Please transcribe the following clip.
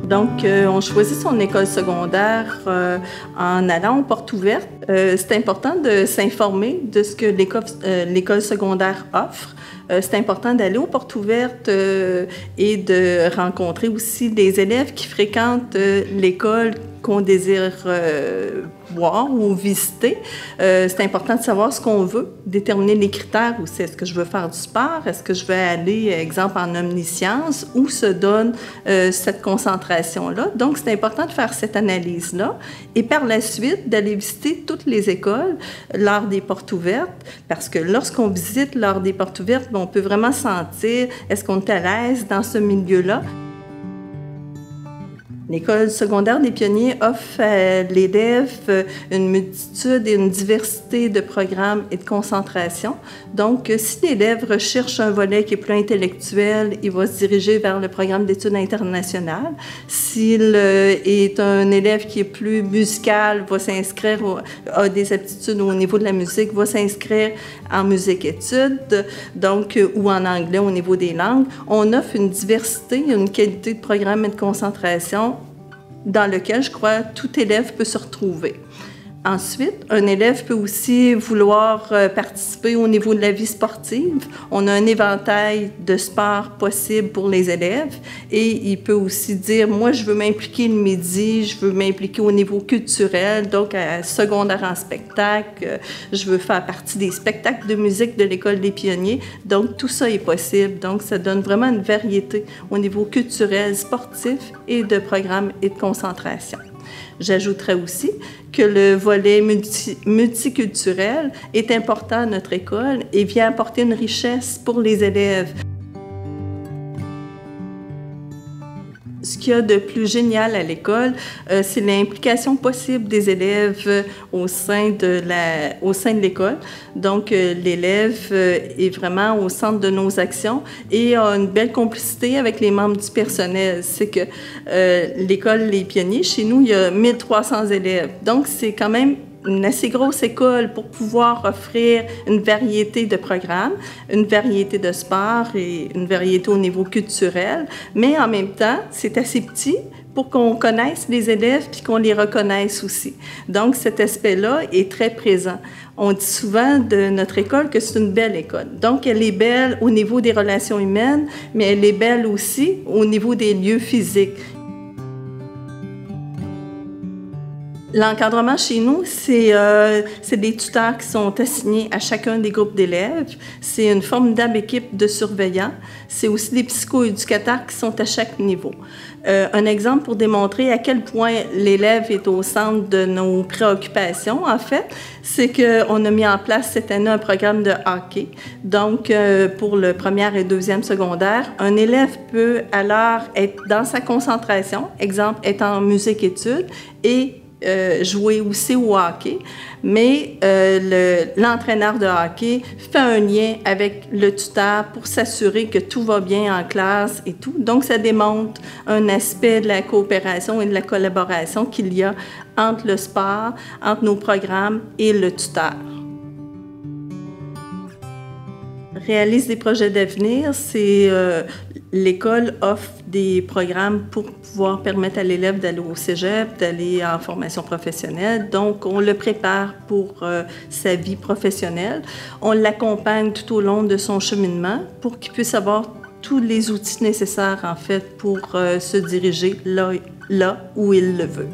Donc, on choisit son école secondaire en allant aux portes ouvertes. C'est important de s'informer de ce que l'école secondaire offre. C'est important d'aller aux portes ouvertes et de rencontrer aussi des élèves qui fréquentent l'école qu'on désire voir ou visiter. C'est important de savoir ce qu'on veut, déterminer les critères aussi. Est-ce que je veux faire du sport? Est-ce que je veux aller, exemple, en omnisciences? Où se donne cette concentration-là? Donc, c'est important de faire cette analyse-là et par la suite, d'aller visiter toutes les écoles lors des portes ouvertes parce que lorsqu'on visite lors des portes ouvertes, on peut vraiment sentir est-ce qu'on est à l'aise dans ce milieu-là. L'École secondaire des pionniers offre à l'élève une multitude et une diversité de programmes et de concentration. Donc, si l'élève recherche un volet qui est plus intellectuel, il va se diriger vers le programme d'études internationales. S'il est un élève qui est plus musical, va s'inscrire, a des aptitudes au niveau de la musique, va s'inscrire en musique-études, donc, ou en anglais au niveau des langues. On offre une diversité, une qualité de programme et de concentration dans lequel, je crois, tout élève peut se retrouver. Ensuite, un élève peut aussi vouloir participer au niveau de la vie sportive. On a un éventail de sports possibles pour les élèves et il peut aussi dire, moi, je veux m'impliquer le midi, je veux m'impliquer au niveau culturel, donc à secondaire en spectacle, je veux faire partie des spectacles de musique de l'École des pionniers. Donc, tout ça est possible. Donc, ça donne vraiment une variété au niveau culturel, sportif et de programmes et de concentration. J'ajouterais aussi que le volet multiculturel est important à notre école et vient apporter une richesse pour les élèves. Ce qu'il y a de plus génial à l'école, c'est l'implication possible des élèves au sein de l'école. Donc, l'élève est vraiment au centre de nos actions et a une belle complicité avec les membres du personnel. C'est que l'école Les Pionniers, chez nous, il y a 1300 élèves. Donc, c'est quand même une assez grosse école pour pouvoir offrir une variété de programmes, une variété de sports et une variété au niveau culturel. Mais en même temps, c'est assez petit pour qu'on connaisse les élèves puis qu'on les reconnaisse aussi. Donc, cet aspect-là est très présent. On dit souvent de notre école que c'est une belle école. Donc, elle est belle au niveau des relations humaines, mais elle est belle aussi au niveau des lieux physiques. L'encadrement chez nous, c'est des tuteurs qui sont assignés à chacun des groupes d'élèves. C'est une formidable équipe de surveillants. C'est aussi des psychoéducateurs qui sont à chaque niveau. Un exemple pour démontrer à quel point l'élève est au centre de nos préoccupations, en fait, c'est qu'on a mis en place cette année un programme de hockey. Donc, pour le premier et deuxième secondaire, un élève peut alors être dans sa concentration, exemple, être en musique-études et jouer aussi au hockey, mais l'entraîneur de hockey fait un lien avec le tuteur pour s'assurer que tout va bien en classe et tout. Donc, ça démontre un aspect de la coopération et de la collaboration qu'il y a entre le sport, entre nos programmes et le tuteur. Réalise des projets d'avenir, c'est l'école offre des programmes pour pouvoir permettre à l'élève d'aller au cégep, d'aller en formation professionnelle. Donc, on le prépare pour sa vie professionnelle. On l'accompagne tout au long de son cheminement pour qu'il puisse avoir tous les outils nécessaires, en fait, pour se diriger là où il le veut.